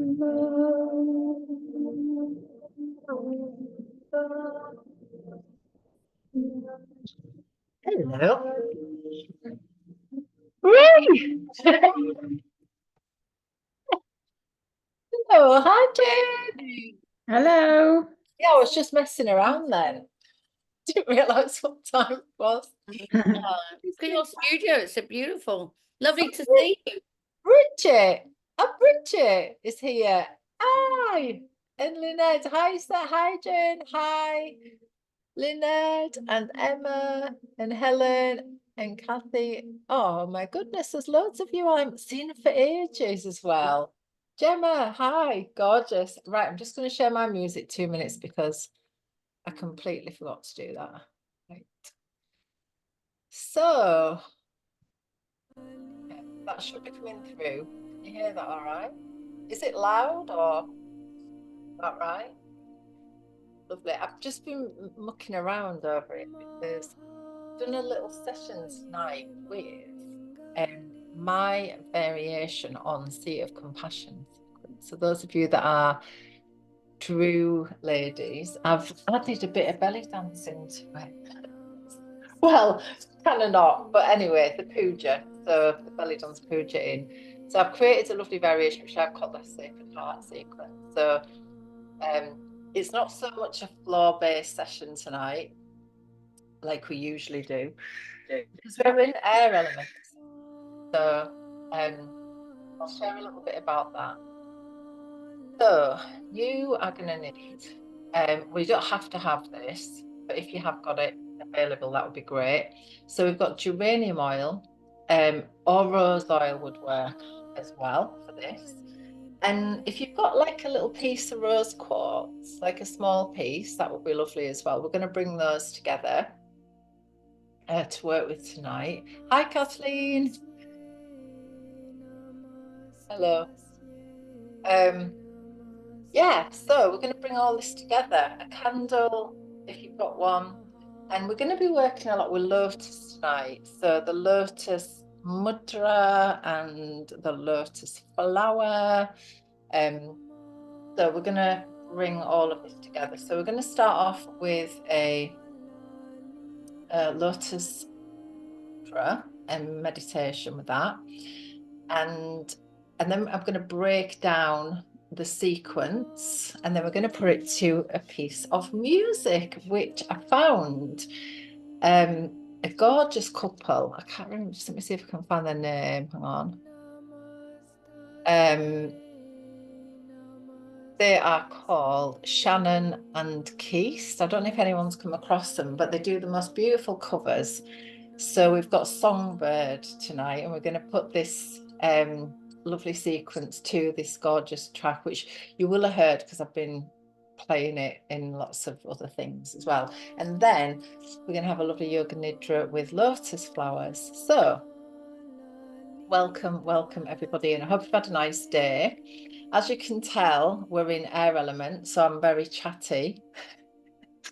Hello. Ray! Hello, hi Jane. Hello. Yeah, I was just messing around then. Didn't realise what time it was. Look at your studio. It's so beautiful. Lovely to see you. Bridget. Oh, Bridget is here. Hi. And Lynette. Hi, hi Jane. Hi. Lynette and Emma and Helen and Kathy. Oh my goodness, there's loads of you I haven't seen for ages as well. Gemma, hi, gorgeous. Right, I'm just going to share my music 2 minutes because I completely forgot to do that. Right. So that should be coming through. Can you hear that all right? Is it loud or not right? Lovely. I've just been mucking around over it because I've done a little session tonight with my variation on Sea of Compassion. So those of you that are true ladies, I've added a bit of belly dancing to it. Well, kind of not, but anyway, the puja, so the belly dance puja in. So I've created a lovely variation which I've called the Sacred Heart sequence. So it's not so much a floor-based session tonight, like we usually do, because we're in air elements. So I'll share a little bit about that. So you are going to need, we don't have to have this, but if you have got it available, that would be great. So we've got geranium oil, or rose oil would work as well for this. And if you've got like a little piece of rose quartz, like a small piece, that would be lovely as well. We're going to bring those together to work with tonight. Hi, Kathleen. Hello. Yeah, so we're going to bring all this together. A candle, if you've got one. And we're going to be working a lot with lotus tonight. So the lotus mudra and the lotus flower. So we're going to bring all of this together. So we're going to start off with a lotus mudra and meditation with that. And then I'm going to break down the sequence, and then we're going to put it to a piece of music which I found a gorgeous couple. I can't remember, just let me see if I can find their name. Hang on. They are called Shannon and Keith. I don't know if anyone's come across them, but they do the most beautiful covers. So we've got Songbird tonight, and we're going to put this lovely sequence to this gorgeous track, which you will have heard because I've been playing it in lots of other things as well. And then we're going to have a lovely yoga nidra with lotus flowers. So welcome everybody, and I hope you've had a nice day. As you can tell, we're in air element, so I'm very chatty.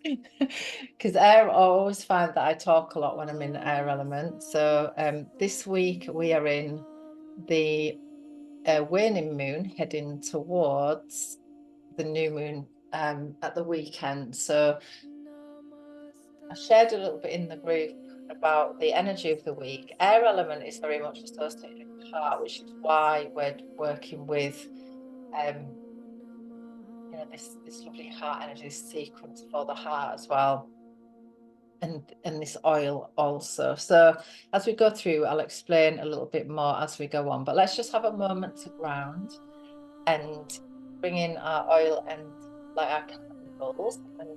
Because I always find that I talk a lot when I'm in air element. So this week we are in the waning moon, heading towards the new moon at the weekend. So I shared a little bit in the group about the energy of the week. Air element is very much associated with the heart, which is why we're working with this lovely heart energy, this sequence for the heart as well, and this oil also. So as we go through, I'll explain a little bit more as we go on, but let's just have a moment to ground and bring in our oil and light our candles and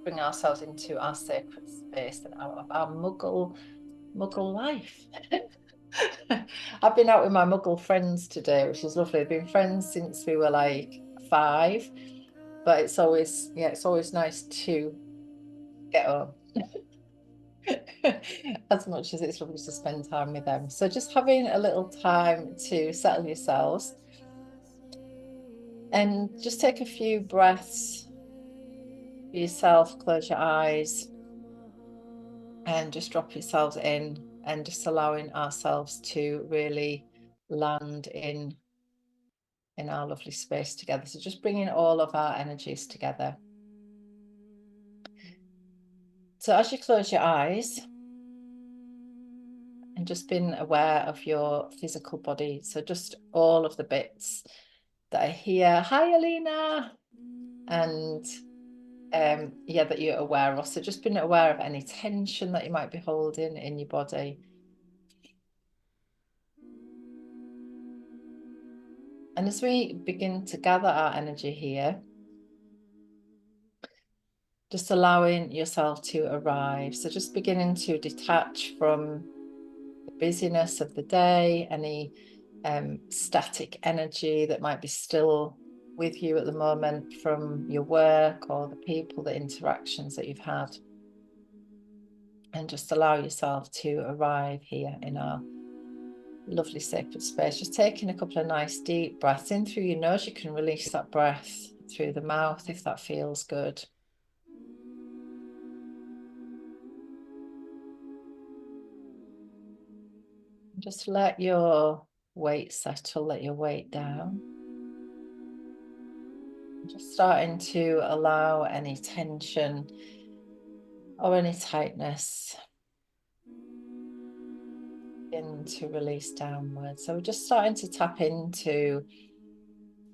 bring ourselves into our sacred space and out of our muggle life. I've been out with my muggle friends today, which is lovely. We've been friends since we were like 5, but it's always nice to get home. As much as it's lovely to spend time with them. So just having a little time to settle yourselves and just take a few breaths for yourself, close your eyes and just drop yourselves in, and just allowing ourselves to really land in in our lovely space together. So just bringing all of our energies together. So as you close your eyes and just being aware of your physical body, so just all of the bits that are here. Hi, Alina. And yeah, that you're aware of. So just being aware of any tension that you might be holding in your body. And as we begin to gather our energy here, just allowing yourself to arrive. So just beginning to detach from the busyness of the day, any static energy that might be still with you at the moment from your work or the people, the interactions that you've had. And just allow yourself to arrive here in our lovely sacred space. Just taking a couple of nice deep breaths in through your nose. You can release that breath through the mouth if that feels good. Just let your weight settle, let your weight down. Just starting to allow any tension or any tightness to release downwards. So we're just starting to tap into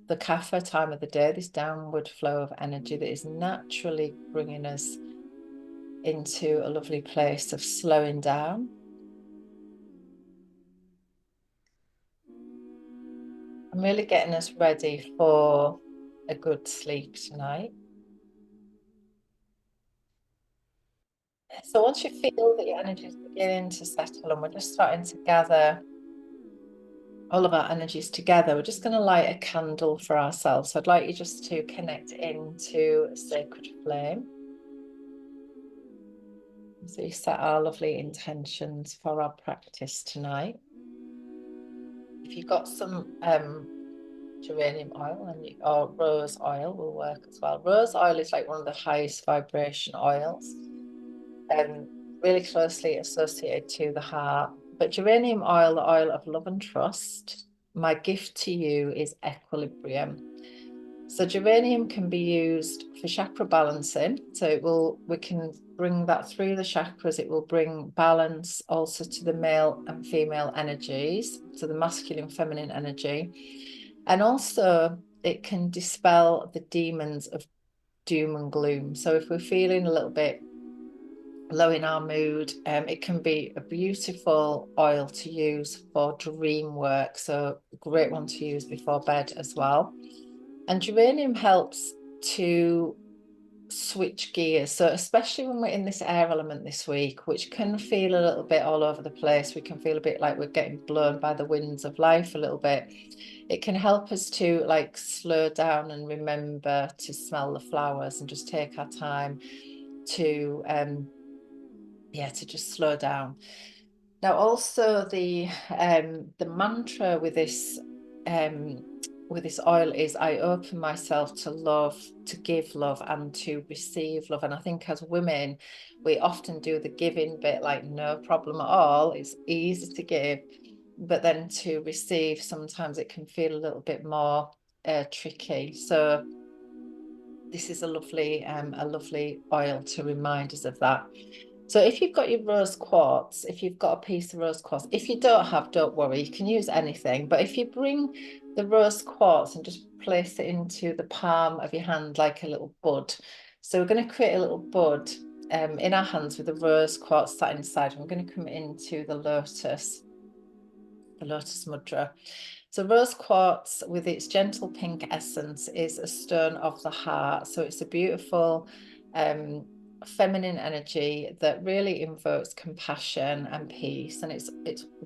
the kapha time of the day, this downward flow of energy that is naturally bringing us into a lovely place of slowing down. I'm really getting us ready for a good sleep tonight. So once you feel that your energy is beginning to settle and we're just starting to gather all of our energies together, we're just going to light a candle for ourselves. So I'd like you just to connect into a sacred flame. So you set our lovely intentions for our practice tonight. If you've got some geranium oil or rose oil will work as well. Rose oil is like one of the highest vibration oils and really closely associated to the heart. But geranium oil, the oil of love and trust, my gift to you is equilibrium. So geranium can be used for chakra balancing. So we can bring that through the chakras. It will bring balance also to the male and female energies, so the masculine, feminine energy. And also it can dispel the demons of doom and gloom. So if we're feeling a little bit low in our mood, it can be a beautiful oil to use for dream work. So a great one to use before bed as well. And geranium helps to switch gears. So especially when we're in this air element this week, which can feel a little bit all over the place, we can feel a bit like we're getting blown by the winds of life a little bit. It can help us to like slow down and remember to smell the flowers and just take our time to to just slow down. Now also the mantra with this oil is I open myself to love, to give love and to receive love. And I think as women we often do the giving bit like no problem at all, it's easy to give, but then to receive sometimes it can feel a little bit more tricky. So this is a lovely oil to remind us of that. So if you've got your rose quartz, if you've got a piece of rose quartz, if you don't have, don't worry, you can use anything. But if you bring the rose quartz and just place it into the palm of your hand like a little bud. So we're going to create a little bud in our hands with the rose quartz sat inside. And we're going to come into the lotus mudra. So rose quartz with its gentle pink essence is a stone of the heart. So it's a beautiful feminine energy that really invokes compassion and peace. And it's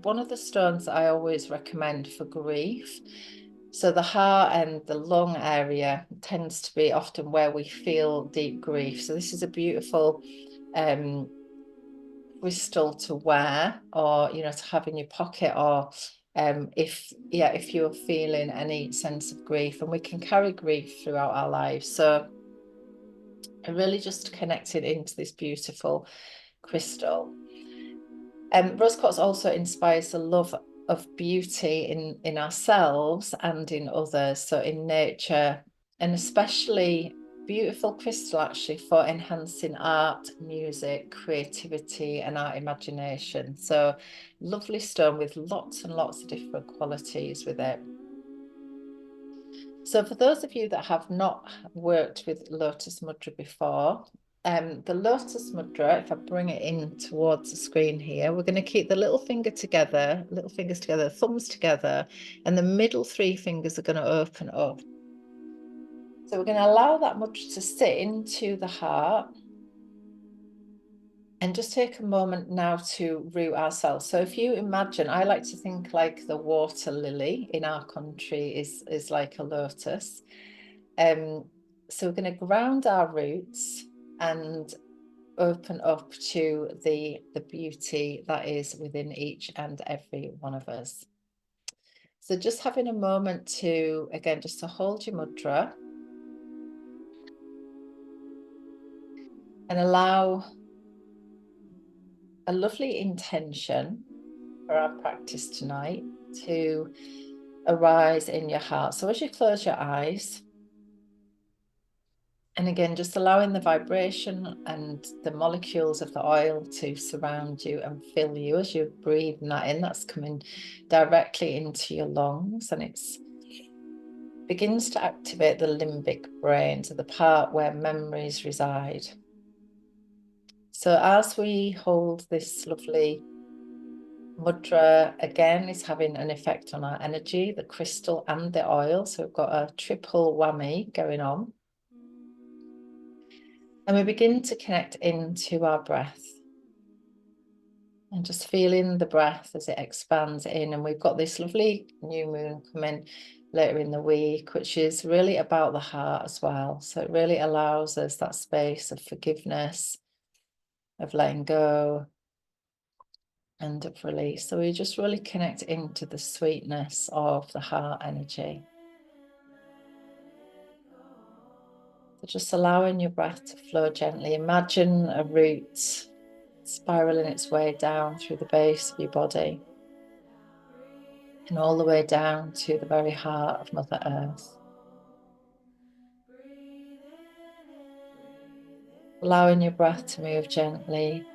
one of the stones that I always recommend for grief. So the heart and the lung area tends to be often where we feel deep grief. So this is a beautiful crystal to wear, or to have in your pocket, or if you're feeling any sense of grief, and we can carry grief throughout our lives. So I really just connected into this beautiful crystal. Rose quartz also inspires the love of beauty in ourselves and in others, so in nature, and especially beautiful crystal actually for enhancing art, music, creativity, and our imagination. So lovely stone with lots and lots of different qualities with it. So for those of you that have not worked with lotus mudra before, the lotus mudra, if I bring it in towards the screen here, we're going to keep the little fingers together, thumbs together, and the middle three fingers are going to open up. So we're going to allow that mudra to sit into the heart and just take a moment now to root ourselves. So if you imagine, I like to think like the water lily in our country is like a lotus. So we're going to ground our roots and open up to the beauty that is within each and every one of us. So just having a moment to, again, just to hold your mudra and allow a lovely intention for our practice tonight to arise in your heart. So as you close your eyes, and again, just allowing the vibration and the molecules of the oil to surround you and fill you as you're breathing that in, that's coming directly into your lungs, and it's begins to activate the limbic brain, so the part where memories reside. So as we hold this lovely mudra, again, is having an effect on our energy, the crystal and the oil. So we've got a triple whammy going on. And we begin to connect into our breath. And just feeling the breath as it expands in. And we've got this lovely new moon coming later in the week, which is really about the heart as well. So it really allows us that space of forgiveness, of letting go, and of release. So we just really connect into the sweetness of the heart energy. So just allowing your breath to flow gently. Imagine a root spiraling its way down through the base of your body and all the way down to the very heart of Mother Earth. Allowing your breath to move gently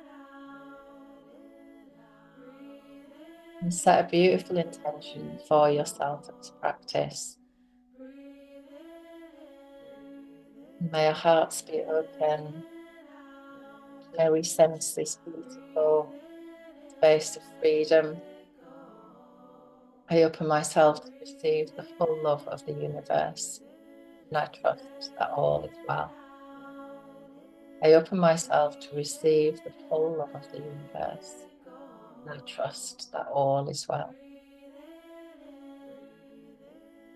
and set a beautiful intention for yourself at this practice. May our hearts be open. May we sense this beautiful space of freedom. I open myself to receive the full love of the universe, and I trust that all is well. I open myself to receive the full love of the universe, and I trust that all is well.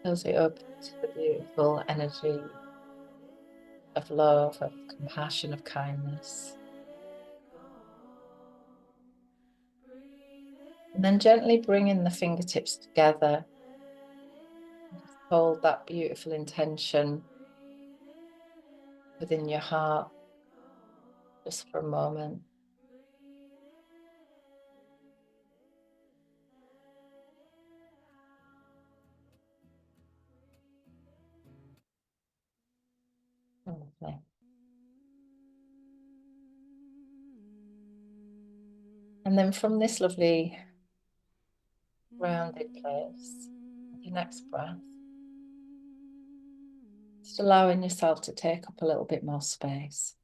As we open to the beautiful energy of love, of compassion, of kindness. And then gently bringing the fingertips together. Hold that beautiful intention within your heart just for a moment. Lovely. And then from this lovely grounded place, with your next breath, just allowing yourself to take up a little bit more space.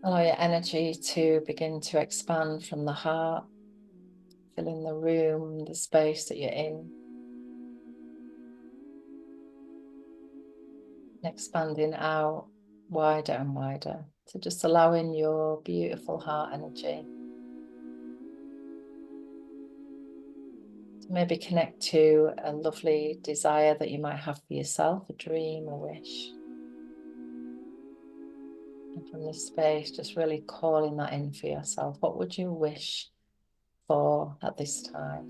Allow your energy to begin to expand from the heart, filling the room, the space that you're in. And expanding out wider and wider. So just allowing your beautiful heart energy to maybe connect to a lovely desire that you might have for yourself, a dream, a wish. And from this space, just really calling that in for yourself. What would you wish for at this time?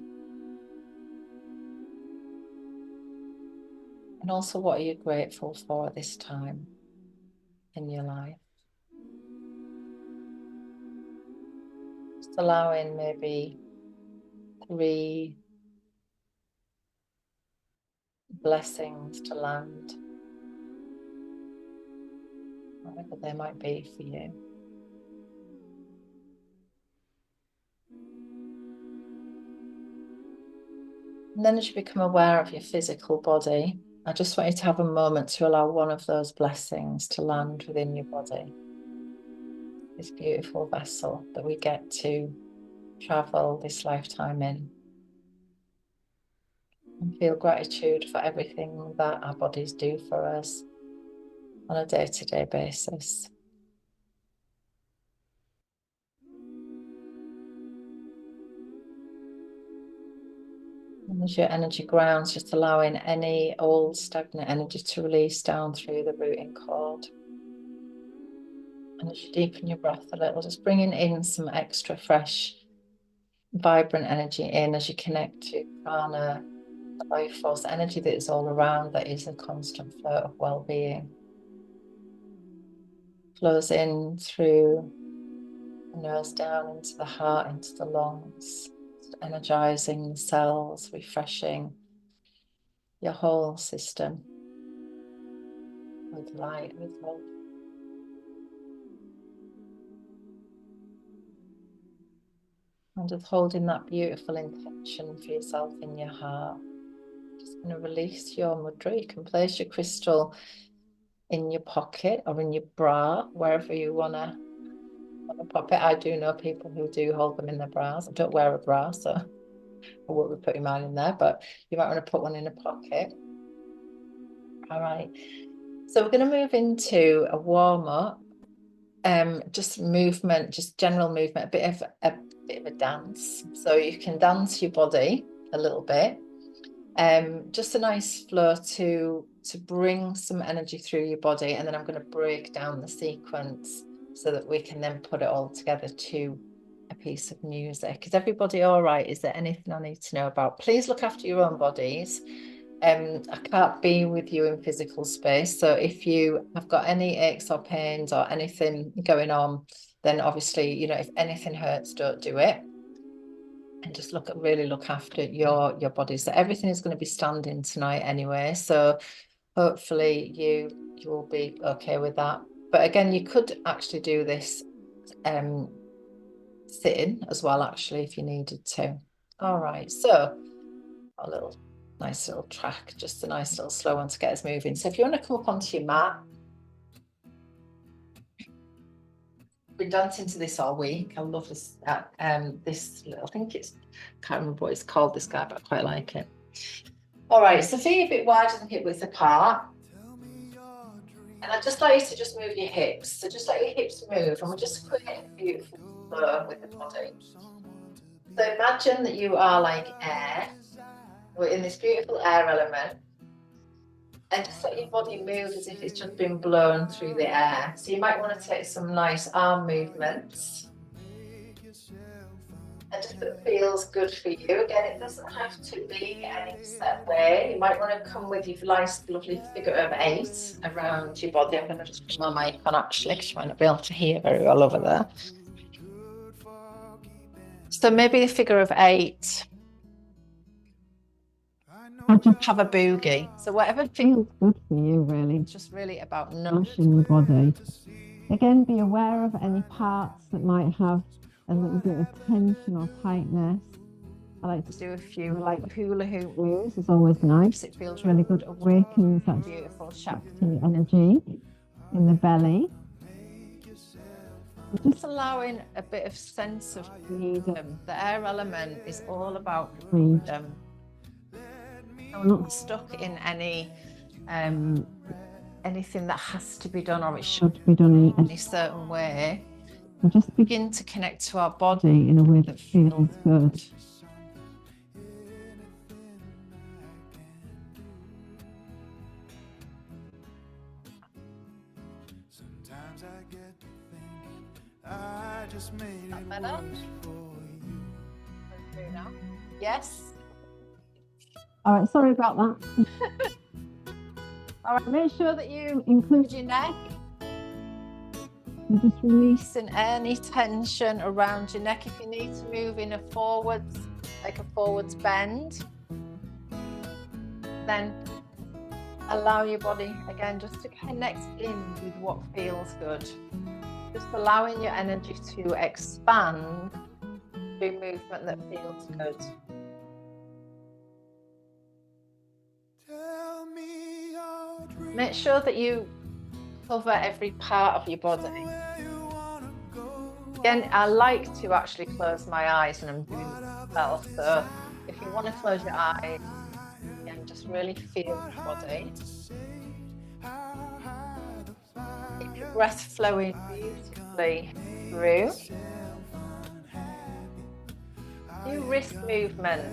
And also, what are you grateful for at this time in your life? Just allowing maybe 3 blessings to land, whatever they might be for you. And then as you become aware of your physical body, I just want you to have a moment to allow one of those blessings to land within your body. This beautiful vessel that we get to travel this lifetime in. And feel gratitude for everything that our bodies do for us on a day-to-day basis. And as your energy grounds, just allowing any old stagnant energy to release down through the rooting cord. And as you deepen your breath a little, just bringing in some extra fresh, vibrant energy in as you connect to prana, the life force energy that is all around, that is a constant flow of well-being. Flows in through the nose down into the heart, into the lungs, energizing the cells, refreshing your whole system with light, with love. And just holding that beautiful intention for yourself in your heart. Just going to release your mudra. You can place your crystal in your pocket or in your bra, wherever you want to pop it. I do know people who do hold them in their bras. I don't wear a bra, so I won't be putting mine in there, but you might want to put one in a pocket. All right. So we're going to move into a warm-up. Just movement, just general movement, a bit of a dance. So you can dance your body a little bit. Just a nice flow to bring some energy through your body, and then I'm going to break down the sequence so that we can then put it all together to a piece of music. Is everybody all right? Is there anything I need to know about? Please look after your own bodies. I can't be with you in physical space, so if you have got any aches or pains or anything going on, then obviously, you know, if anything hurts, don't do it. And just really look after your body. So everything is going to be standing tonight anyway, so hopefully you will be okay with that. But again, you could actually do this sitting as well, actually, if you needed to. All right, so a little nice little track, just a nice little slow one to get us moving. So if you want to come up onto your mat, been dancing to this all week. I love this. This little, I think it's, can't remember what it's called, this guy, but I quite like it. All right, so feet a bit wider than hip width apart. And I'd just like you to just move your hips. So just let your hips move, and we're just creating a beautiful flow with the body. So imagine that you are like air. We're in this beautiful air element. And just let your body move as if it's just been blown through the air. So you might want to take some nice arm movements. And just it feels good for you. Again, it doesn't have to be any set way. You might want to come with your nice, lovely figure of 8 around your body. I'm going to just put my mic on actually, because you might not be able to hear very well over there. So maybe a figure of 8. Or just have a boogie. So whatever feels good for you, really. It's just really about nourishing your body. Again, be aware of any parts that might have a little bit of tension or tightness. I like to do a few like hula hoop moves. It's always nice. It feels really good. Awakens that beautiful Shakti energy in the belly. Just allowing a bit of sense of freedom. The air element is all about freedom. We're not stuck in any anything that has to be done or it should be done in any certain way. We just begin to connect to our body in a way that feels good. Sometimes I get to thinking I just made it worse for you. Yes. All right, sorry about that. All right, make sure that you include your neck. And just releasing any tension around your neck. If you need to move in a forwards, like a forwards bend, then allow your body again just to connect in with what feels good. Just allowing your energy to expand through movement that feels good. Make sure that you cover every part of your body. Again, I like to actually close my eyes when I'm doing this myself. So if you want to close your eyes, again, just really feel the body. Keep your breath flowing beautifully through. Do wrist movement,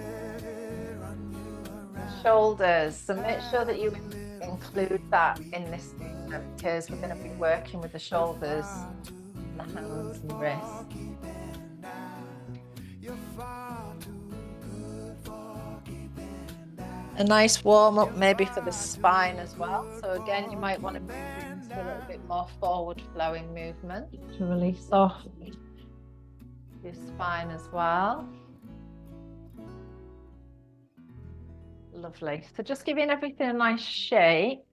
shoulders. So make sure that you include that in this movement because we're going to be working with the shoulders, the hands and wrists. A nice warm up maybe for the spine as well. So again, you might want to move into a little bit more forward flowing movement to release off your spine as well. Lovely. So just giving everything a nice shake.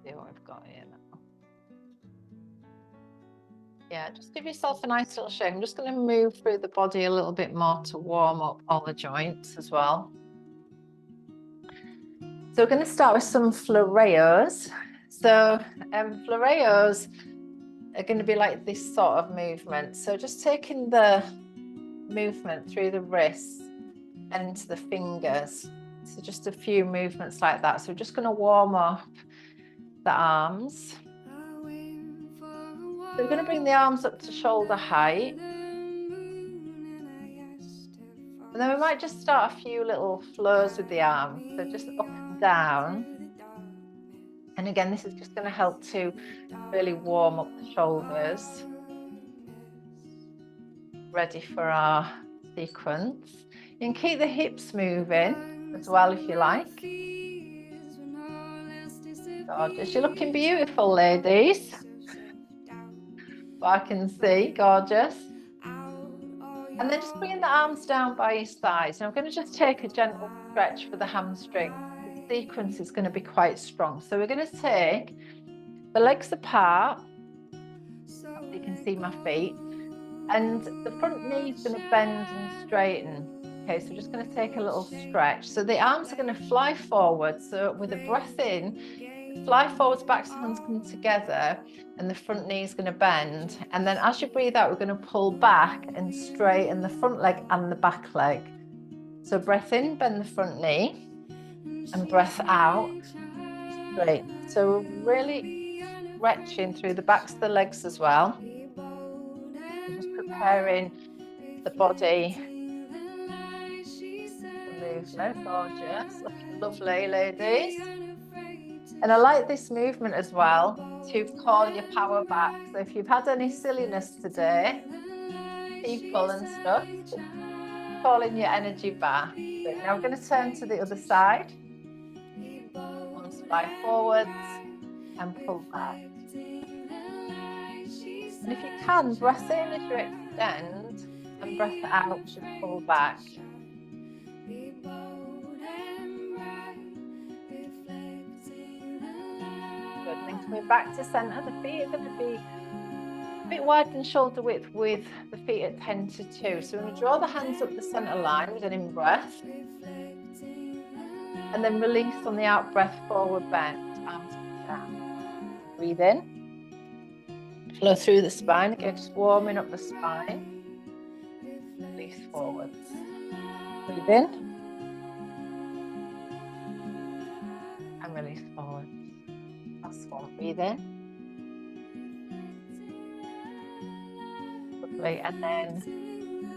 See what we've got here now. Yeah, just give yourself a nice little shake. I'm just going to move through the body a little bit more to warm up all the joints as well. So we're going to start with some floreos. So floreos are going to be like this sort of movement. So just taking the movement through the wrists and into the fingers. So just a few movements like that. So we're just going to warm up the arms. So we're going to bring the arms up to shoulder height. And then we might just start a few little flows with the arms. So just up and down. And again, this is just going to help to really warm up the shoulders. Ready for our sequence. You can keep the hips moving as well if you like. Gorgeous. You're looking beautiful, ladies. I can see, gorgeous. And then just bringing the arms down by your sides. Now I'm going to just take a gentle stretch for the hamstring. The sequence is going to be quite strong. So we're going to take the legs apart. So you can see my feet. And the front knee is going to bend and straighten. Okay, so we're just going to take a little stretch. So the arms are going to fly forward. So with a breath in, fly forwards, backs and hands come together, and the front knee is going to bend. And then as you breathe out, we're going to pull back and straighten the front leg and the back leg. So breath in, bend the front knee, and breath out, straight. So we're really stretching through the backs of the legs as well. We're just preparing the body for movement. Gorgeous, looking lovely, ladies. And I like this movement as well to call your power back. So if you've had any silliness today, people and stuff, calling your energy back. But now we're going to turn to the other side. Arms fly forwards and pull back. And if you can, breath in as you extend and breath out as you pull back. Good. Then coming back to centre, the feet are going to be a bit wider than shoulder width with the feet at 10 to 2. So we're going to draw the hands up the centre line with an in-breath. And then release on the out-breath, forward bend, arms down. Breathe in. Flow through the spine, again, just warming up the spine. Release forwards. Breathe in. And release forwards. Last one, breathe in. Lovely, and then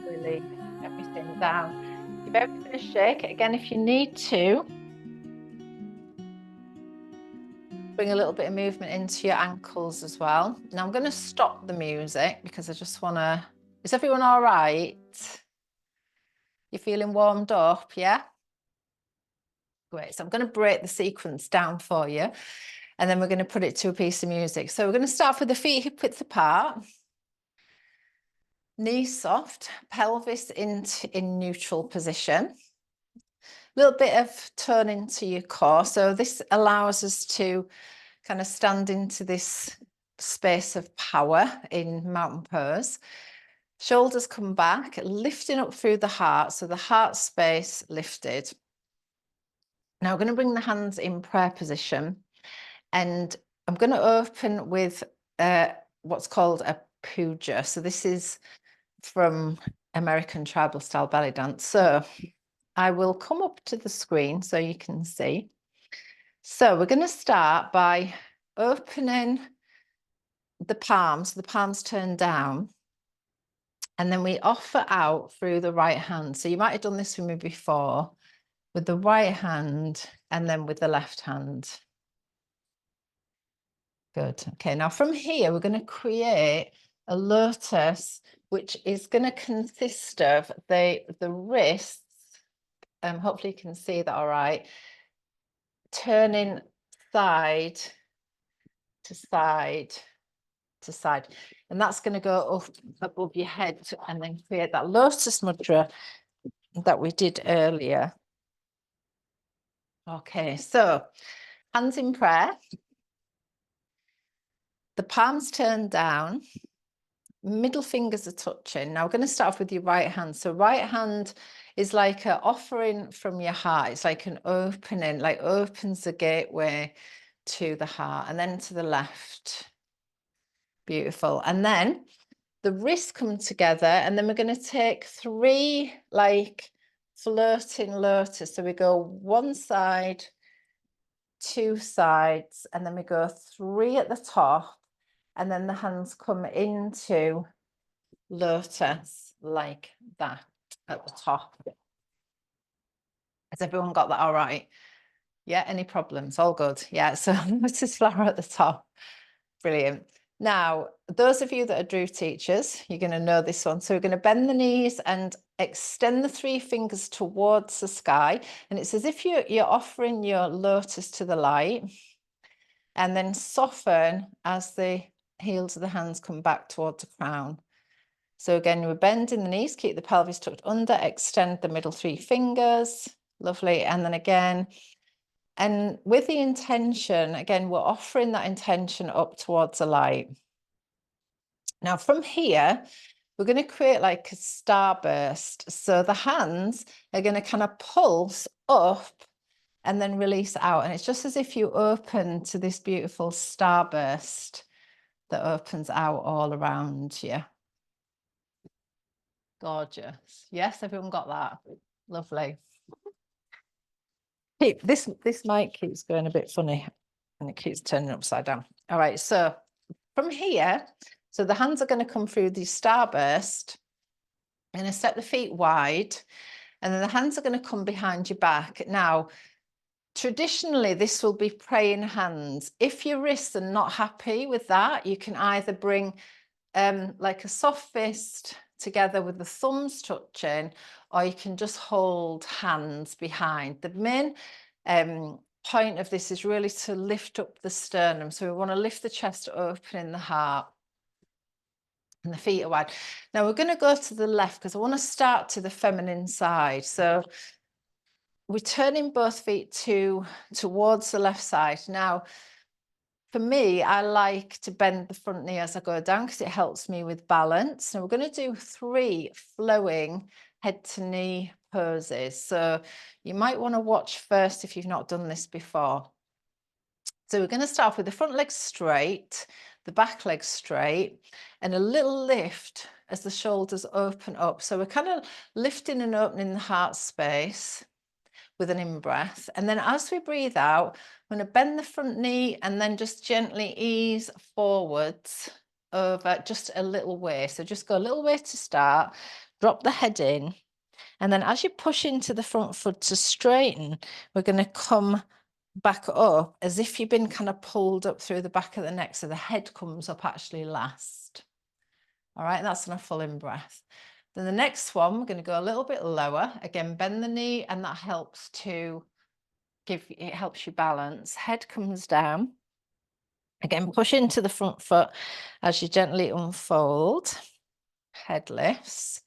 release everything down. Give everything a shake. Again, if you need to, bring a little bit of movement into your ankles as well. Now I'm going to stop the music because I just want to... Is everyone all right? You're feeling warmed up, yeah? Great. So I'm going to break the sequence down for you. and then we're going to put it to a piece of music. So we're going to start with the feet hip width apart, knees soft, pelvis in neutral position. A little bit of turn into your core. So this allows us to kind of stand into this space of power in mountain pose. Shoulders come back, lifting up through the heart. So the heart space lifted. Now we're going to bring the hands in prayer position, and I'm going to open with what's called a puja. So this is from American tribal style belly dance. So I will come up to the screen so you can see. So we're going to start by opening the palms turn down, and then we offer out through the right hand. So you might have done this with me before, with the right hand and then with the left hand. Good. Okay, now from here, we're going to create a lotus, which is going to consist of the wrists. Hopefully you can see that all right. Turning side to side to side. And that's going to go up above your head and then create that lotus mudra that we did earlier. Okay, so hands in prayer. The palms turned down. Middle fingers are touching. Now we're going to start off with your right hand. So right hand is like an offering from your heart. It's like an opening, like opens the gateway to the heart, and then to the left. Beautiful. And then the wrists come together, and then we're going to take 3 like floating lotus. So we go one side, 2 sides, and then we go 3 at the top, and then the hands come into lotus like that at the top. Has everyone got that all right? Yeah, any problems? All good. Yeah, so lotus flower at the top. Brilliant. Now, those of you that are Drew teachers, you're going to know this one. So we're going to bend the knees and extend the 3 fingers towards the sky. And it's as if you're offering your lotus to the light, and then soften as the heels of the hands come back towards the crown. So again, we're bending the knees, keep the pelvis tucked under, extend the middle 3 fingers. Lovely. And then again, and with the intention, again, we're offering that intention up towards the light. Now from here, we're going to create like a starburst. So the hands are going to kind of pulse up and then release out. And it's just as if you open to this beautiful starburst that opens out all around you. Gorgeous. Yes, everyone got that? Lovely. This mic keeps going a bit funny and it keeps turning upside down. All right, so from here, so the hands are going to come through the starburst. I'm going to step the feet wide, and then the hands are going to come behind your back. Now, traditionally, this will be praying hands. If your wrists are not happy with that, you can either bring like a soft fist together with the thumbs touching, or you can just hold hands behind. The main point of this is really to lift up the sternum. So we want to lift the chest open in the heart, and the feet are wide. Now we're going to go to the left because I want to start to the feminine side. So we're turning both feet towards the left side. Now, for me, I like to bend the front knee as I go down because it helps me with balance. So we're going to do 3 flowing head to knee poses. So you might want to watch first if you've not done this before. So we're going to start off with the front leg straight, the back leg straight, and a little lift as the shoulders open up. So we're kind of lifting and opening the heart space with an in-breath. And then as we breathe out, I'm going to bend the front knee and then just gently ease forwards over just a little way. So just go a little way to start, drop the head in. And then as you push into the front foot to straighten, we're going to come back up as if you've been kind of pulled up through the back of the neck. So the head comes up actually last. All right, that's on a full in-breath. Then the next one, we're going to go a little bit lower. Again, bend the knee, and that helps to it helps you balance. Head comes down. Again, push into the front foot as you gently unfold. Head lifts.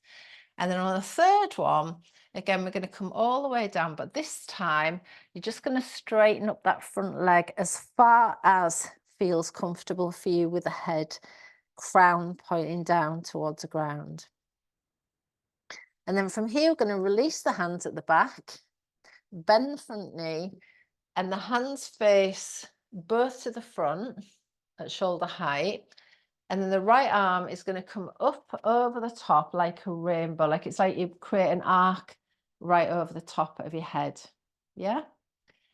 And then on the third one, again, we're going to come all the way down, but this time you're just going to straighten up that front leg as far as feels comfortable for you, with the head crown pointing down towards the ground. And then from here, we're going to release the hands at the back, bend the front knee, and the hands face both to the front at shoulder height. And then the right arm is going to come up over the top like a rainbow, like it's like you create an arc right over the top of your head. Yeah.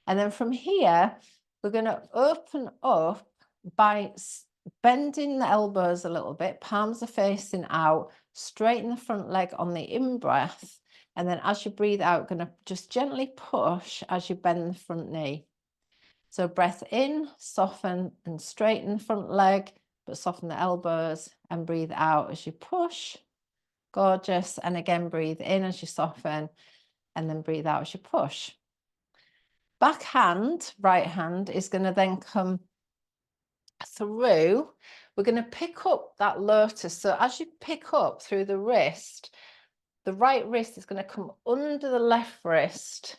And then from here, we're going to open up by bending the elbows a little bit, palms are facing out, straighten the front leg on the in-breath. And then as you breathe out, going to just gently push as you bend the front knee. So breath in, soften and straighten the front leg, but soften the elbows, and breathe out as you push. Gorgeous. And again, breathe in as you soften, and then breathe out as you push. Back hand, right hand, is going to then come through. We're going to pick up that lotus. So as you pick up through the wrist, the right wrist is going to come under the left wrist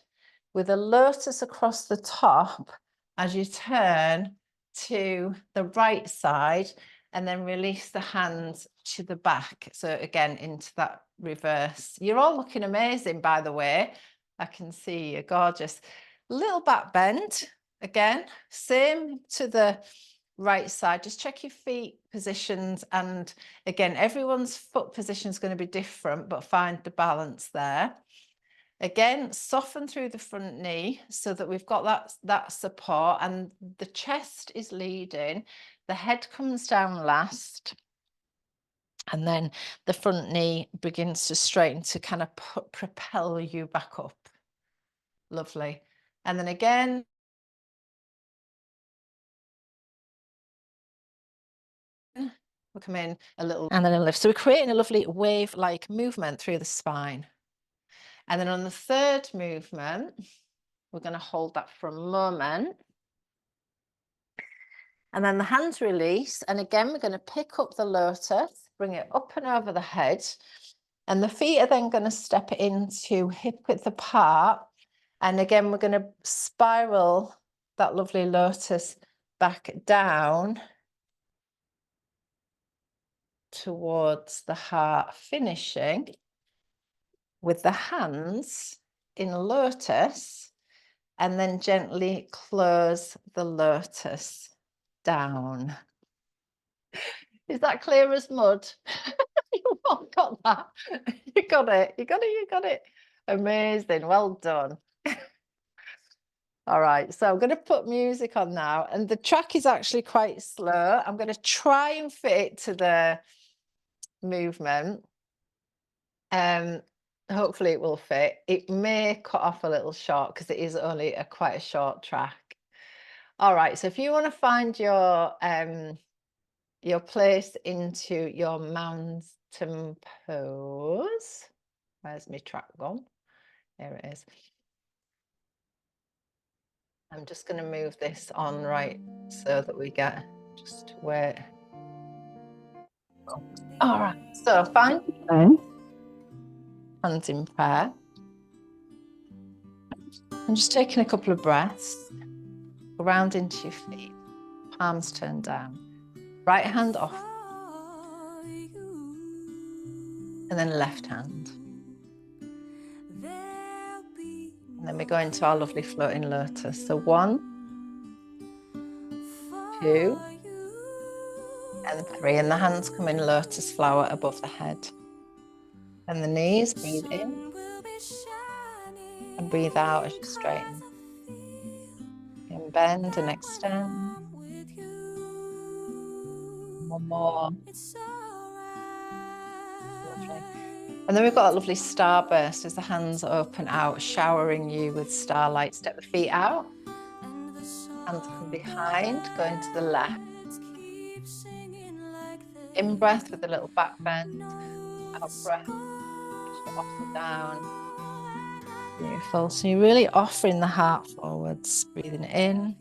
with a lotus across the top as you turn to the right side, and then release the hands to the back. So again, into that reverse. You're all looking amazing, by the way. I can see you're gorgeous. Little back bend. Again, same to the right side. Just check your feet positions, and again, everyone's foot position is going to be different, but find the balance there. Again, soften through the front knee so that we've got that support, and the chest is leading, the head comes down last, and then the front knee begins to straighten to kind of propel you back up. Lovely. And then again, we'll come in a little and then a lift. So we're creating a lovely wave-like movement through the spine. And then on the third movement, we're going to hold that for a moment. And then the hands release. And again, we're going to pick up the lotus, bring it up and over the head. And the feet are then going to step into hip width apart. And again, we're going to spiral that lovely lotus back down towards the heart, finishing with the hands in lotus, and then gently close the lotus down. Is that clear as mud? You've all got that. You got it. You got it. You got it. Amazing. Well done. All right. So I'm going to put music on now, and the track is actually quite slow. I'm going to try and fit it to the movement. Hopefully it will fit. It may cut off a little short because it is only quite a short track. All right, so if you want to find your place into your mountain pose, where's my track gone? There it is. I'm just going to move this on right so that we get just where. All right, so find hands in prayer. I'm just taking a couple of breaths, ground into your feet, palms turned down, right hand off, and then left hand. And then we go into our lovely floating lotus. So 1, 2, and 3. And the hands come in lotus flower above the head. And the knees, breathe in. And breathe out as you straighten. And bend and extend. One more. Lovely. And then we've got that lovely starburst as the hands open out, showering you with starlight. Step the feet out. Hands come behind, going to the left. In breath with a little back bend. Out breath. Off and down. Beautiful. So you're really offering the heart forwards, breathing in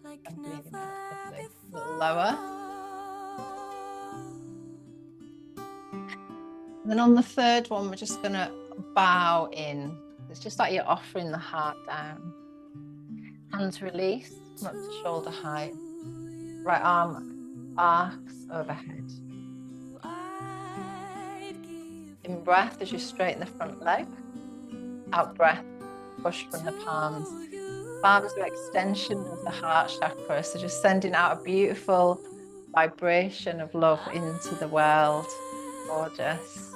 and breathing out. lower. And then on the third one, we're just going to bow in. It's just like you're offering the heart down. Hands release, come up to shoulder height. Right arm arcs overhead. In breath, as you straighten the front leg. Out breath, push from the palms. Palms are extension of the heart chakra. So just sending out a beautiful vibration of love into the world. Gorgeous.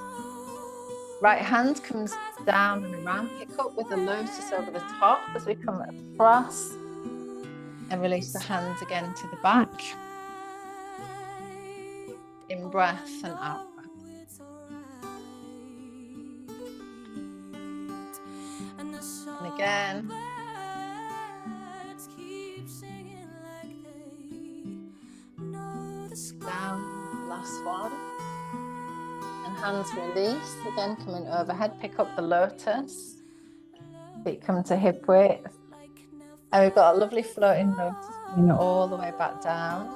Right hand comes down and around. Pick up with the lotus over the top as we come across. And release the hands again to the back. In breath and out breath. And again. Down, last one. And hands release. Again, coming overhead. Pick up the lotus. Feet come to hip width. And we've got a lovely floating lotus coming all the way back down.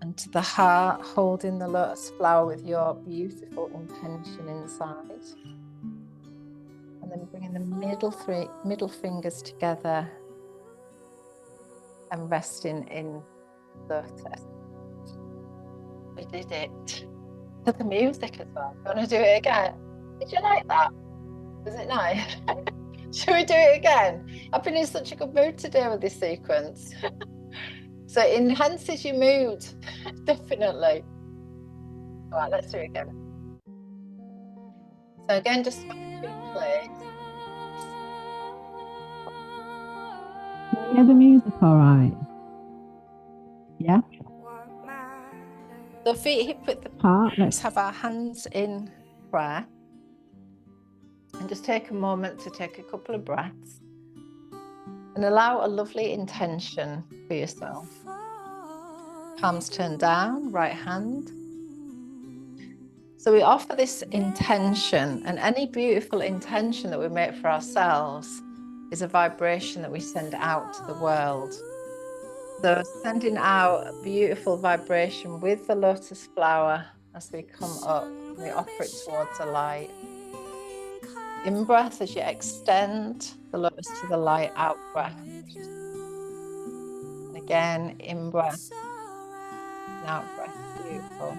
And to the heart, holding the lotus flower with your beautiful intention inside. And then bringing the middle fingers together and resting in lotus. We did it. To the music as well. You want to do it again? Did you like that? Was it nice? Should we do it again? I've been in such a good mood today with this sequence. So it enhances your mood, definitely. All right, let's do it again. So again, just swap between plates. Can you hear the music all right? Yeah? So feet hip width apart. Let's have our hands in prayer. And just take a moment to take a couple of breaths. And allow a lovely intention for yourself. Palms turned down, right hand. So we offer this intention, and any beautiful intention that we make for ourselves is a vibration that we send out to the world. So sending out a beautiful vibration with the lotus flower as we come up, we offer it towards the light. In breath, as you extend the lotus to the light, out breath. And again, in breath, and out breath, beautiful.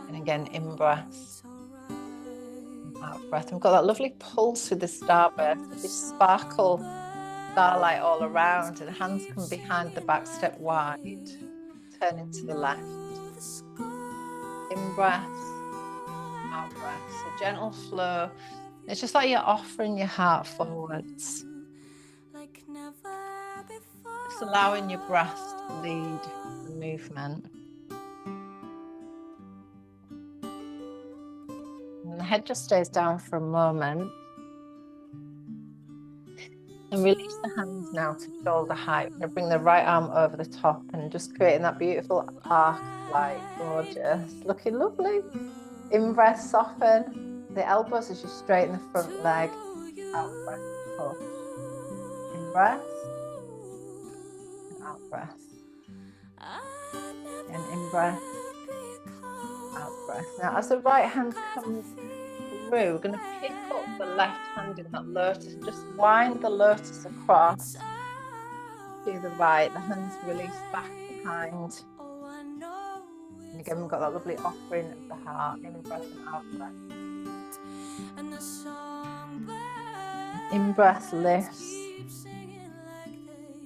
And again, in breath, and out breath. And we've got that lovely pulse with the starburst, with this sparkle starlight all around, and hands come behind the back, step wide, turning to the left. In breath, out breath. So gentle flow. It's just like you're offering your heart forwards. Just allowing your breath to lead the movement. And the head just stays down for a moment. And release the hands now to shoulder height. We're going to bring the right arm over the top and just creating that beautiful arc light. Gorgeous. Looking lovely. In breath, soften the elbows as you straighten the front leg. Out breath, push. In breath. And out breath. And in breath. Out breath. Now as the right hand comes through, we're going to pick up the left hand in that lotus. Just wind the lotus across to the right. The hands release back behind. And again, we've got that lovely offering of the heart. In breath and out breath. In breath lifts.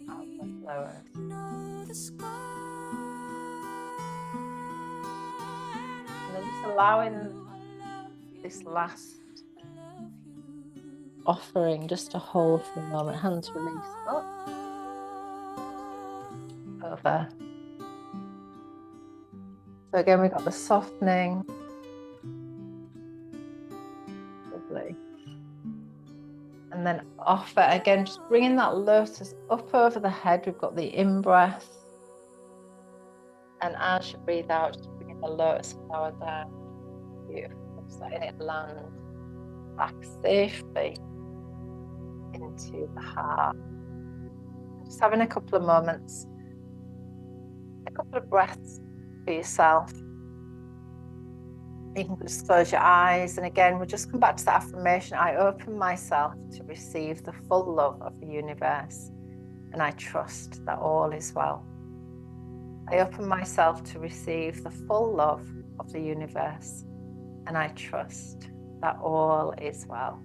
Out breath lowers. And then just allowing this last offering just to hold for a moment. Hands release up. Over. So again, we've got the softening. Lovely. And then offer again, just bringing that lotus up over the head. We've got the in-breath. And as you breathe out, just bringing the lotus flower down. Beautiful. Just letting it land back safely into the heart. Just having a couple of moments, a couple of breaths for yourself. You can just close your eyes, and again, we'll just come back to the affirmation. I open myself to receive the full love of the universe, and I trust that all is well. I open myself to receive the full love of the universe, and I trust that all is well.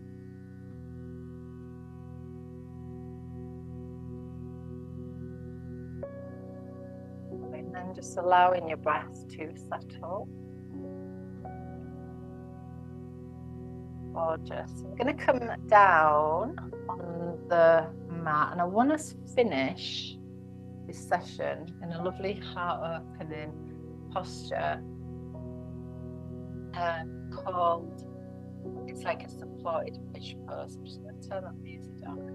And then just allowing your breath to settle. Gorgeous. I'm going to come down on the mat, and I want to finish this session in a lovely heart opening posture called, it's like a supported fish pose. I'm just going to turn that music down.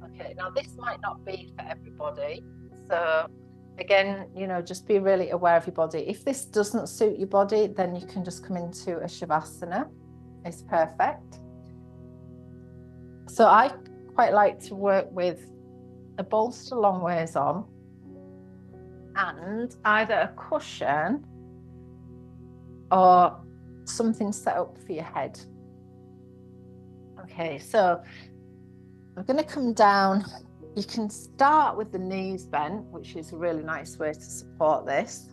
Okay, now this might not be for everybody, so again, you know, just be really aware of your body. If this doesn't suit your body, then you can just come into a shavasana. It's perfect. So I quite like to work with a bolster long ways on and either a cushion or something set up for your head. Okay, so I'm going to come down. You can start with the knees bent, which is a really nice way to support this.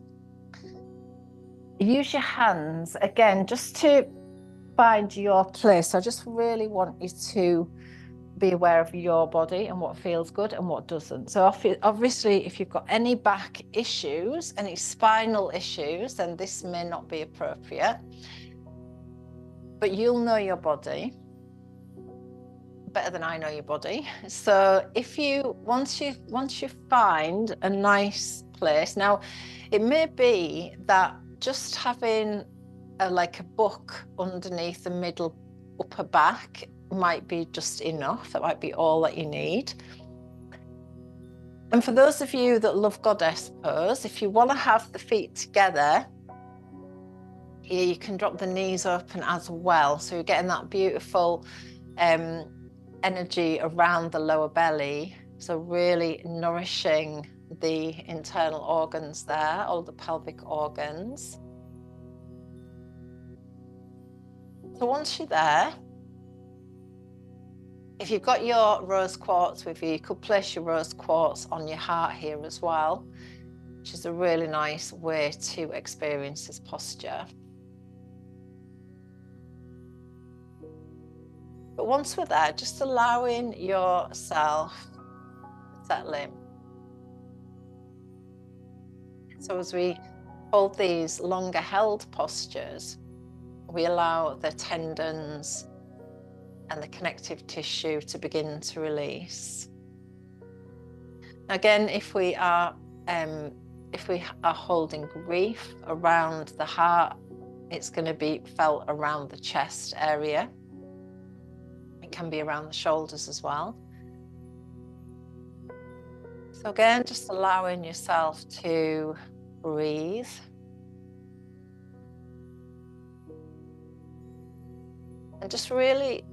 Use your hands, again, just to find your place. I just really want you to be aware of your body and what feels good and what doesn't. So obviously, if you've got any back issues, any spinal issues, then this may not be appropriate. But you'll know your body better than I know your body. So if you once you find a nice place, now it may be that just having like a book underneath the middle upper back might be just enough. That might be all that you need. And for those of you that love goddess pose, if you want to have the feet together, here you can drop the knees open as well. So you're getting that beautiful energy around the lower belly. So really nourishing the internal organs there, all the pelvic organs. So once you're there, if you've got your rose quartz with you, you could place your rose quartz on your heart here as well, which is a really nice way to experience this posture. But once we're there, just allowing yourself to settle in. So as we hold these longer held postures, we allow the tendons and the connective tissue to begin to release. Again, if we are holding grief around the heart, it's going to be felt around the chest area. It can be around the shoulders as well. So again, just allowing yourself to breathe. And just really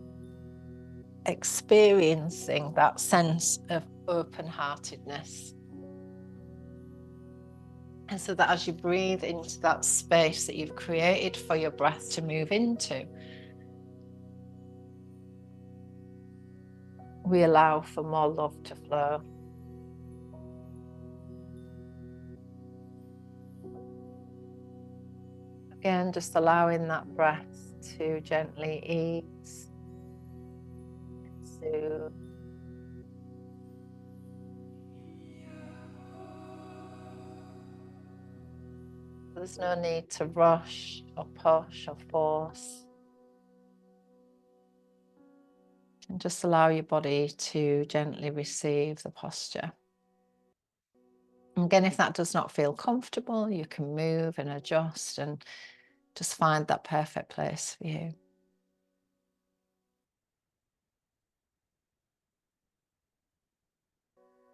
experiencing that sense of open-heartedness. And so that as you breathe into that space that you've created for your breath to move into, we allow for more love to flow. Again, just allowing that breath to gently ease and soothe. There's no need to rush or push or force. And just allow your body to gently receive the posture. And again, if that does not feel comfortable, you can move and adjust and just find that perfect place for you.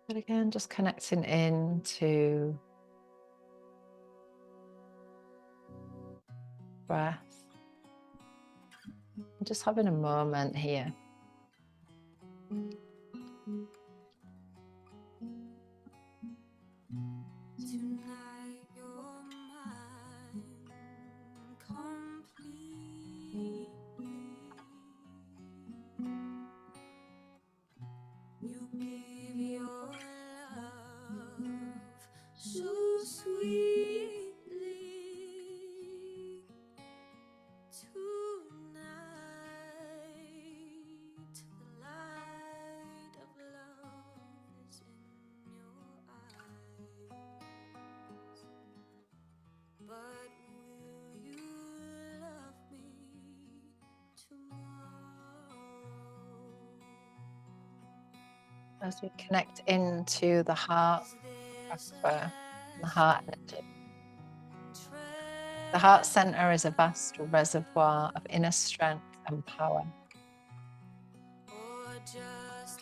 But again, just connecting into breath. And just having a moment here. As we connect into the heart chakra, the heart energy. The heart center is a vast reservoir of inner strength and power.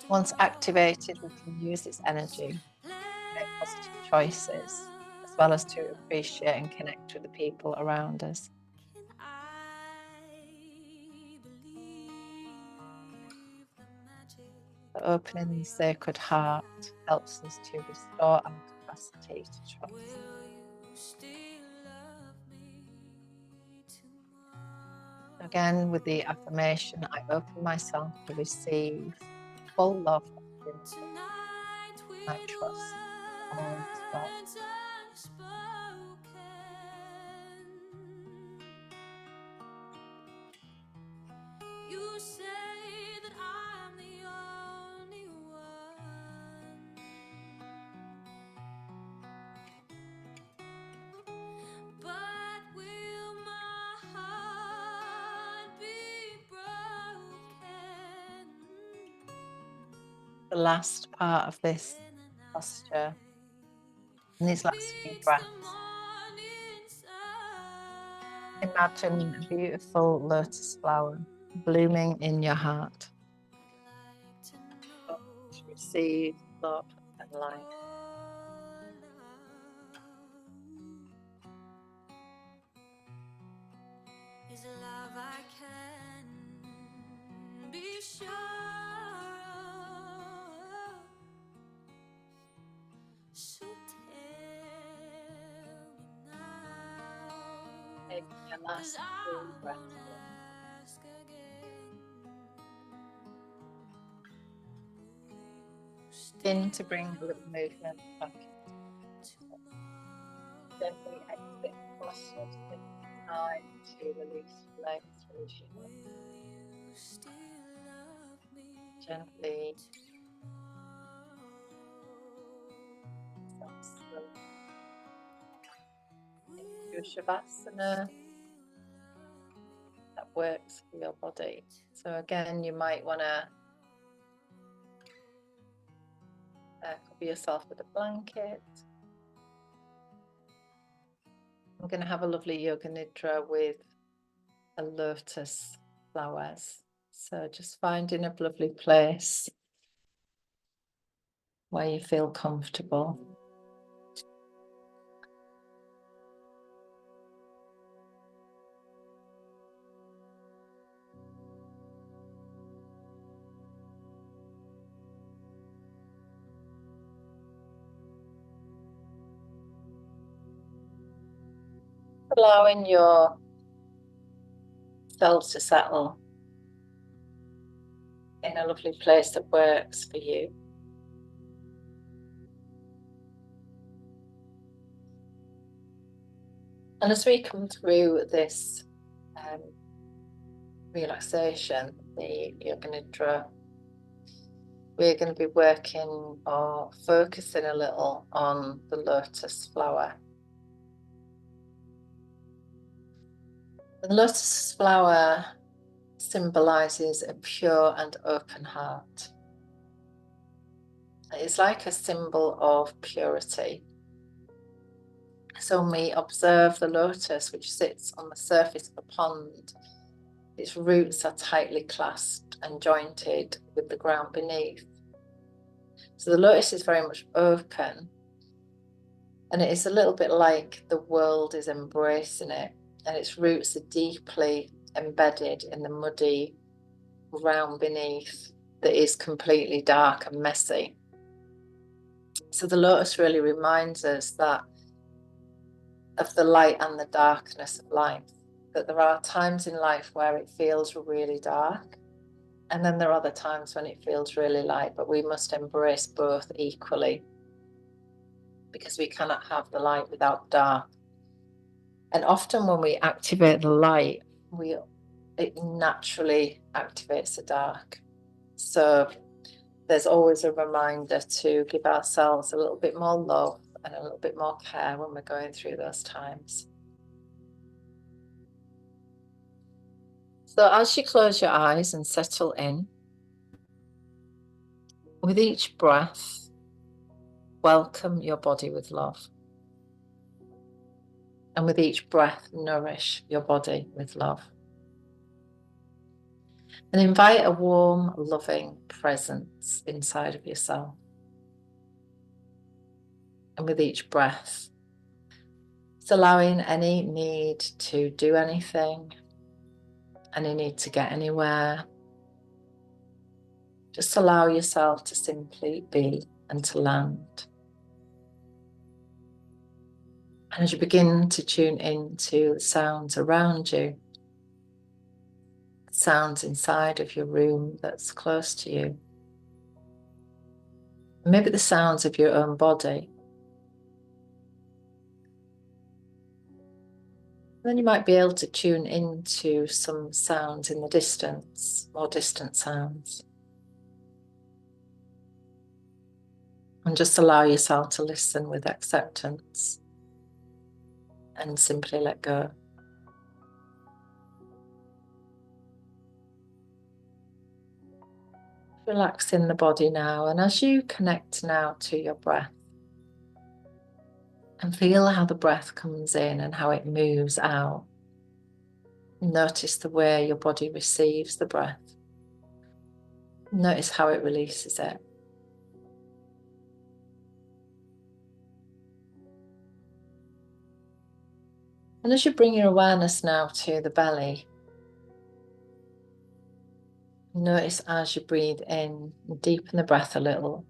Once activated, we can use its energy to make positive choices, as well as to appreciate and connect with the people around us. So opening the sacred heart helps us to restore our capacity to trust. Again, with the affirmation, I open myself to receive full love and I trust all is well. The last part of this posture, in these last few breaths, imagine a beautiful lotus flower blooming in your heart. To receive love and light. Take your last full breath in. Begin to bring a little movement back into the gently exit posture, take time to release legs, release your hips. Gently your shavasana that works for your body. So again, you might want to cover yourself with a blanket. I'm going to have a lovely yoga nidra with a lotus flowers. So just finding a lovely place where you feel comfortable. Allowing your cells to settle in a lovely place that works for you. And as we come through this relaxation, the yoga nidra, we're going to be working or focusing a little on the lotus flower. The lotus flower symbolizes a pure and open heart. It's like a symbol of purity. So when we observe the lotus, which sits on the surface of a pond, its roots are tightly clasped and jointed with the ground beneath. So the lotus is very much open, and it is a little bit like the world is embracing it, and its roots are deeply embedded in the muddy ground beneath that is completely dark and messy. So the lotus really reminds us that of the light and the darkness of life, that there are times in life where it feels really dark, and then there are other times when it feels really light, but we must embrace both equally. because we cannot have the light without dark. And often when we activate the light, it naturally activates the dark. So there's always a reminder to give ourselves a little bit more love and a little bit more care when we're going through those times. So as you close your eyes and settle in, with each breath, welcome your body with love. And with each breath, nourish your body with love. And invite a warm, loving presence inside of yourself. And with each breath, it's allowing any need to do anything, any need to get anywhere. Just allow yourself to simply be and to land. And as you begin to tune into the sounds around you, sounds inside of your room that's close to you, maybe the sounds of your own body, then you might be able to tune into some sounds in the distance, more distant sounds. And just allow yourself to listen with acceptance and simply let go. Relax in the body now, and as you connect now to your breath, and feel how the breath comes in and how it moves out. Notice the way your body receives the breath. Notice how it releases it. And as you bring your awareness now to the belly, notice as you breathe in, deepen the breath a little.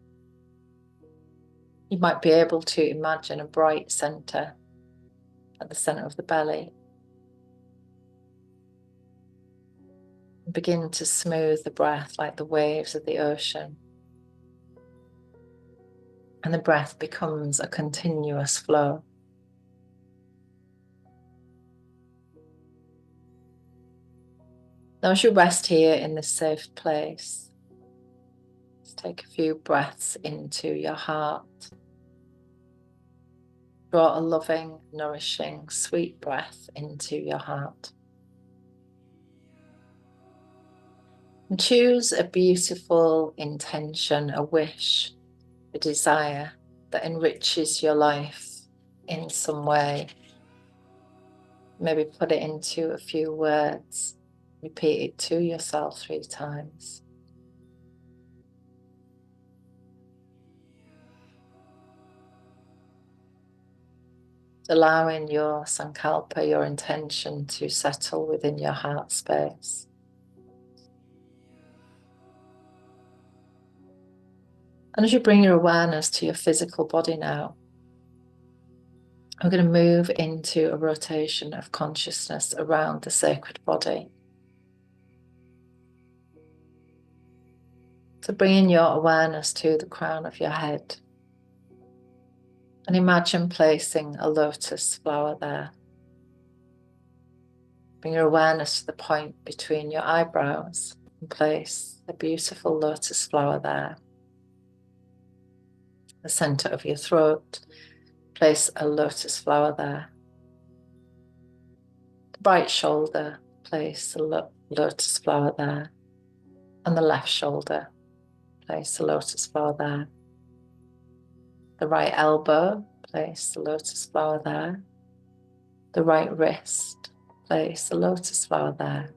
You might be able to imagine a bright center at the center of the belly. Begin to smooth the breath like the waves of the ocean. And the breath becomes a continuous flow. Now as you rest here in this safe place, let's take a few breaths into your heart. Draw a loving, nourishing, sweet breath into your heart. And choose a beautiful intention, a wish, a desire that enriches your life in some way. Maybe put it into a few words. Repeat it to yourself 3 times. Allowing your sankalpa, your intention, to settle within your heart space. And as you bring your awareness to your physical body now, I'm going to move into a rotation of consciousness around the sacred body. So bringing your awareness to the crown of your head. And imagine placing a lotus flower there. Bring your awareness to the point between your eyebrows and place a beautiful lotus flower there. The center of your throat, place a lotus flower there. The right shoulder, place a lotus flower there. And the left shoulder, place a lotus flower there. The right elbow, place a lotus flower there. The right wrist, place a lotus flower there.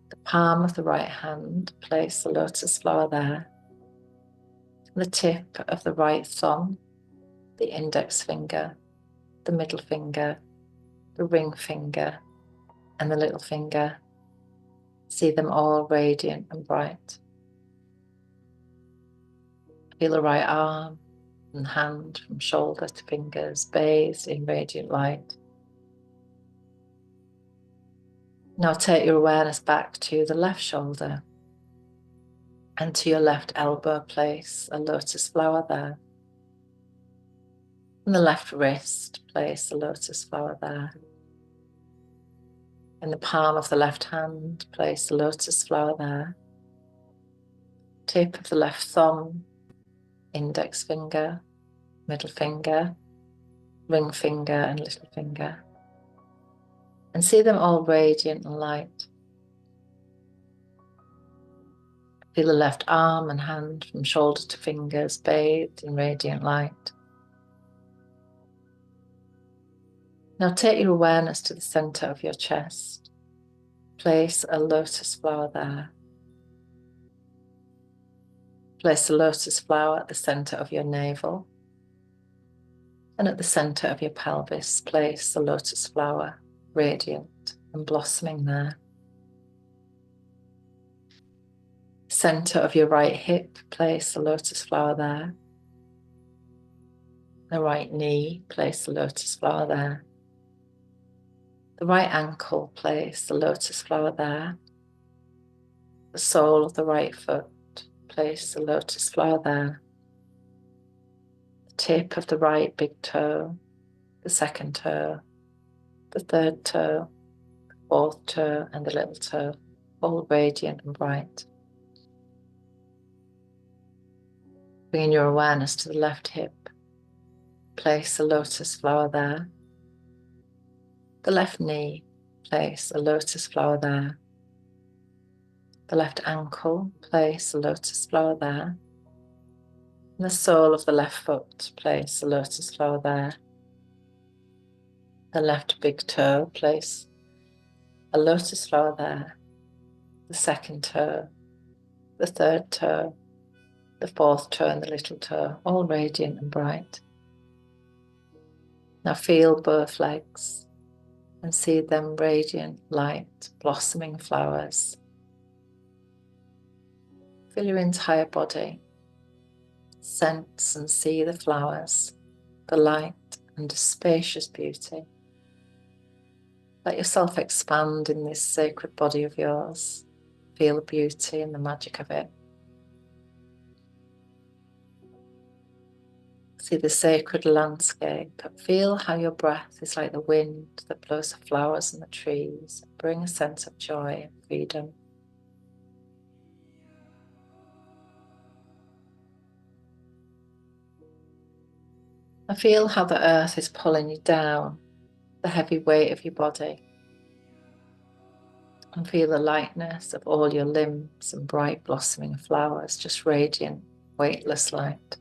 The palm of the right hand, place a lotus flower there. The tip of the right thumb, the index finger, the middle finger, the ring finger, and the little finger. See them all radiant and bright. Feel the right arm and hand from shoulder to fingers bathed in radiant light. Now take your awareness back to the left shoulder and to your left elbow, place a lotus flower there. In the left wrist, place a lotus flower there. In the palm of the left hand, place a lotus flower there. Tip of the left thumb, index finger, middle finger, ring finger and little finger. And see them all radiant and light. Feel the left arm and hand from shoulder to fingers bathed in radiant light. Now take your awareness to the center of your chest. Place a lotus flower there. Place a lotus flower at the center of your navel. And at the center of your pelvis, place a lotus flower, radiant and blossoming there. Center of your right hip, place a lotus flower there. The right knee, place a lotus flower there. The right ankle, place the lotus flower there. The sole of the right foot, place the lotus flower there. The tip of the right big toe, the second toe, the third toe, the fourth toe and the little toe, all radiant and bright. Bringing your awareness to the left hip, place a lotus flower there. The left knee, place a lotus flower there. The left ankle, place a lotus flower there. And the sole of the left foot, place a lotus flower there. The left big toe, place a lotus flower there. The second toe, the third toe, the fourth toe and the little toe, all radiant and bright. Now feel both legs and see them radiant, light, blossoming flowers. Feel your entire body. Sense and see the flowers, the light and the spacious beauty. Let yourself expand in this sacred body of yours. Feel the beauty and the magic of it. See the sacred landscape. Feel how your breath is like the wind that blows the flowers and the trees. Bring a sense of joy and freedom. And feel how the earth is pulling you down, the heavy weight of your body. And feel the lightness of all your limbs and bright blossoming flowers, just radiant, weightless light.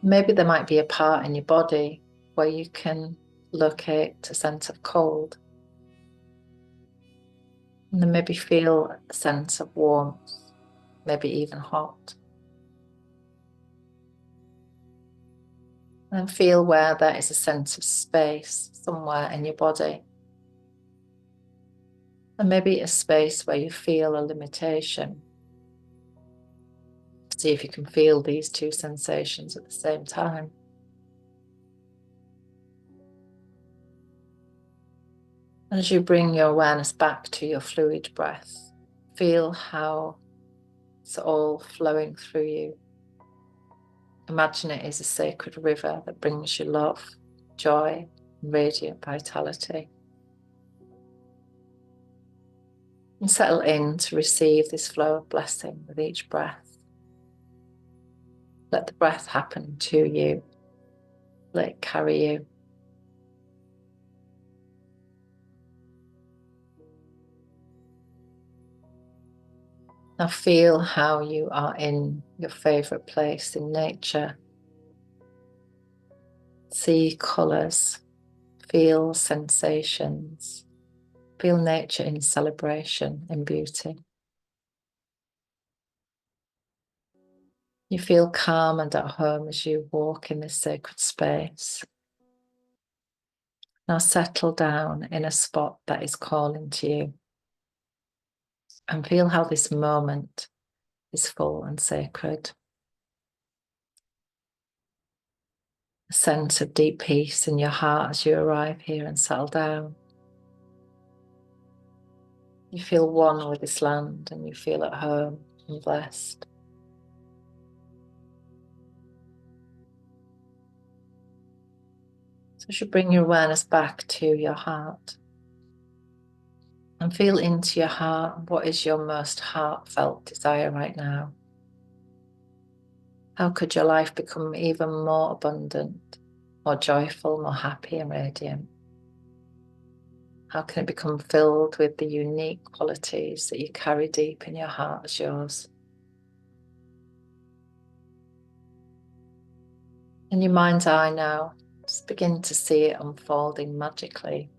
Maybe there might be a part in your body where you can locate a sense of cold. And then maybe feel a sense of warmth, maybe even hot. And feel where there is a sense of space somewhere in your body. And maybe a space where you feel a limitation. See if you can feel these two sensations at the same time. And as you bring your awareness back to your fluid breath, feel how it's all flowing through you. Imagine it is a sacred river that brings you love, joy, and radiant vitality. And settle in to receive this flow of blessing with each breath. Let the breath happen to you. Let it carry you. Now feel how you are in your favorite place in nature. See colours, feel sensations, feel nature in celebration and beauty. You feel calm and at home as you walk in this sacred space. Now settle down in a spot that is calling to you. And feel how this moment is full and sacred. A sense of deep peace in your heart as you arrive here and settle down. You feel one with this land and you feel at home and blessed. So you should bring your awareness back to your heart and feel into your heart. What is your most heartfelt desire right now? How could your life become even more abundant, more joyful, more happy and radiant? How can it become filled with the unique qualities that you carry deep in your heart as yours? In your mind's eye now, just begin to see it unfolding magically.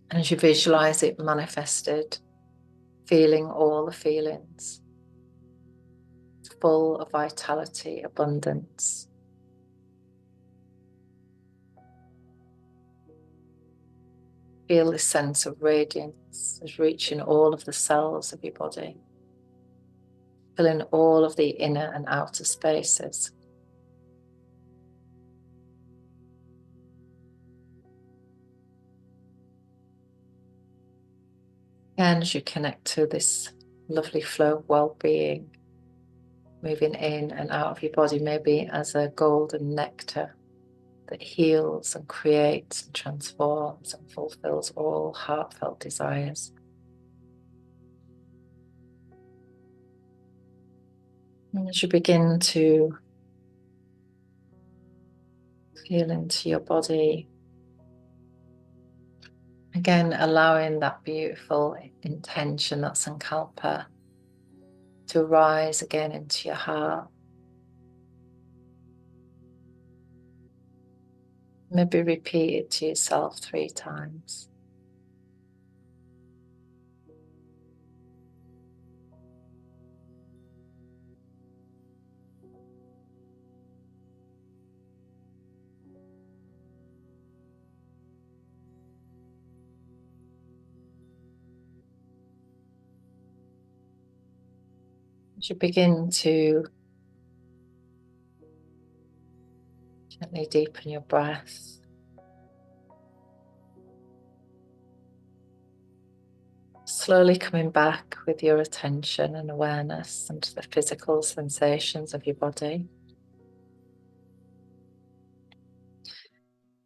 And as you visualize it manifested, feeling all the feelings, full of vitality, abundance. Feel this sense of radiance as reaching all of the cells of your body, filling all of the inner and outer spaces. And as you connect to this lovely flow of well-being, moving in and out of your body, maybe as a golden nectar that heals and creates and transforms and fulfills all heartfelt desires. And as you begin to feel into your body, again allowing that beautiful intention, that sankalpa, to rise again into your heart. Maybe repeat it to yourself 3 times. As you begin to gently deepen your breath, slowly coming back with your attention and awareness into the physical sensations of your body.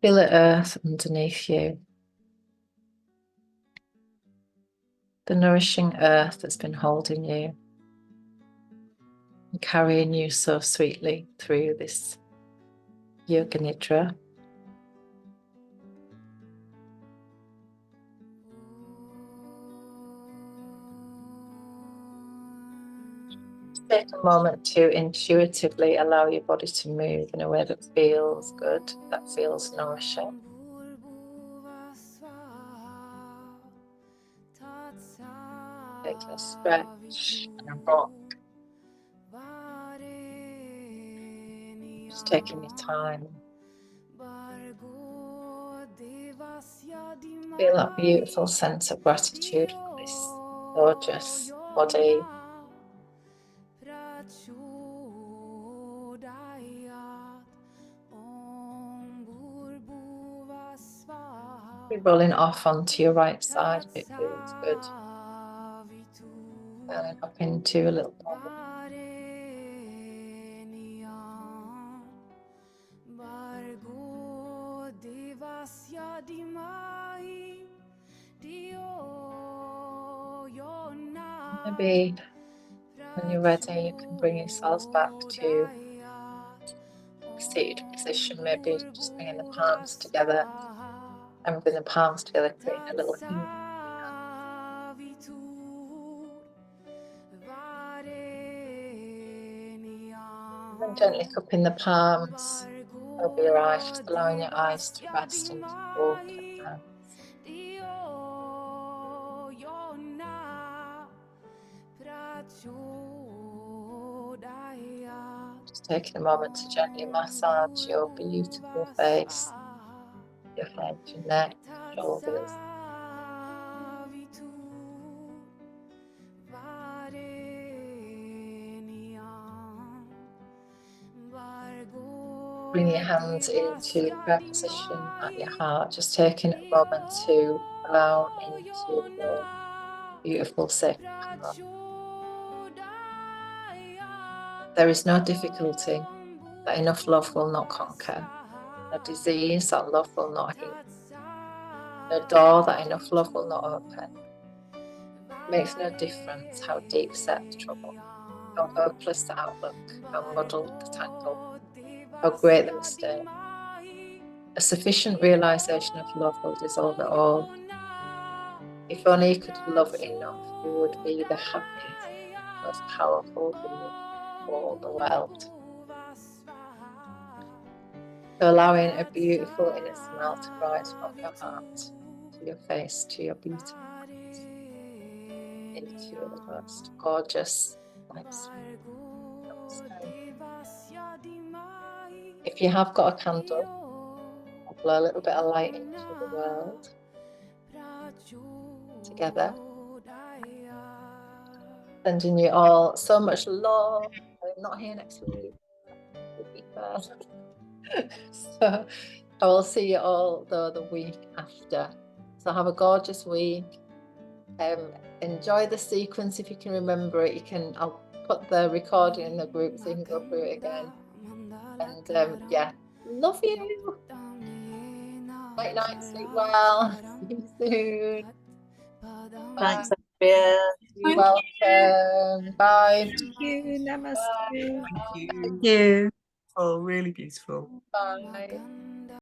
Feel the earth underneath you, the nourishing earth that's been holding you and carrying you so sweetly through this yoga nidra. Take a moment to intuitively allow your body to move in a way that feels good, that feels nourishing. Take a stretch and a rock. Just taking your time. Feel that beautiful sense of gratitude for this gorgeous body. Be rolling off onto your right side if it feels good. Curling up into a little ball. Maybe when you're ready, you can bring yourselves back to a seated position, maybe just bringing the palms together and bring the palms together, creating a little U. And gently cupping the palms over your eyes, just allowing your eyes to rest into the palm of the hand. Just taking a moment to gently massage your beautiful face, your head, your neck, shoulders. Bring your hands into prayer position at your heart, just taking a moment to allow into your beautiful sacred heart. There is no difficulty that enough love will not conquer. a disease, that love will not heal. A door that enough love will not open. Makes no difference how deep set the trouble, how hopeless the outlook, how muddled the tangle, how great the mistake. A sufficient realization of love will dissolve it all. If only you could love enough, you would be the happiest, most powerful being in all the world. So allowing a beautiful inner smile to rise from your heart to your face, to your beautiful eyes, into the most gorgeous lifestyle. If you have got a candle, I'll blow a little bit of light into the world together. Sending you all so much love. I'm not here next week. So I will see you all the week after. So have a gorgeous week. Enjoy the sequence if you can remember it. I'll put the recording in the group so you can go through it again. And yeah, love you. Night night, sleep well. See you soon. Thanks, Andrea. You're welcome. Bye. Thank you. Namaste. Thank you. Thank you. Oh, really beautiful. Bye.